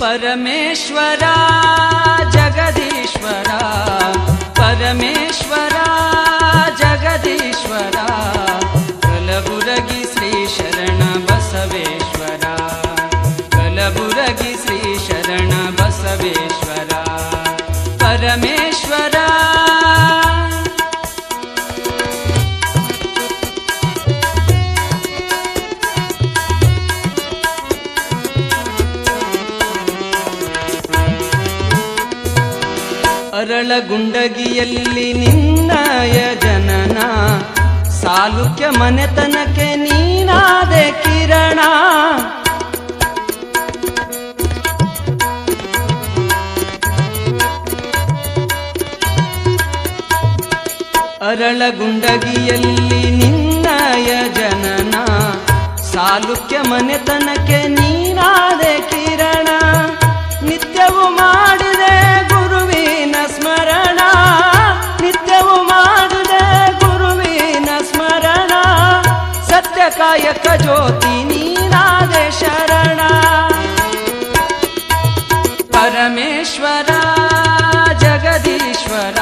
ಪರಮೇಶ್ವರ ಜಗದೀಶ್ವರ ಪರಮೇಶ್ವರ ಜಗದೀಶ್ವರ ಕಲಬುರಗಿ ಶ್ರೀ ಶರಣ ಬಸವೇಶ್ವರ ಕಲಬುರಗಿ ಶ್ರೀ ಶರಣ ಬಸವೇಶ್ವರ ಪರಮೇಶ್ವರ ಅರಳಗುಂಡಗಿಯಲ್ಲಿ ನಿನ್ನಯ ಜನನ ಸಾಲುಕ್ಯ ಮನೆತನಕ್ಕೆ ನೀನಾದೆ ಕಿರಣ ಅರಳಗುಂಡಗಿಯಲ್ಲಿ ನಿನ್ನಯ ಜನನ ಸಾಲುಕ್ಯ ಮನೆತನಕ್ಕೆ ನೀನಾದೆ ಕಿರಣ ನಿತ್ಯವೂ ಮಾಡಿದೆ ಗುರುವಿನ ಸ್ಮರಣ ನಿತ್ಯವೂ ಮಾಡಿದೆ ಗುರುವಿನ ಸ್ಮರಣ ಸತ್ಯಕಾಯಕ ಜ್ಯೋತಿ ನೀನಾದೆ ಶರಣ ಪರಮೇಶ್ವರ ಜಗದೀಶ್ವರ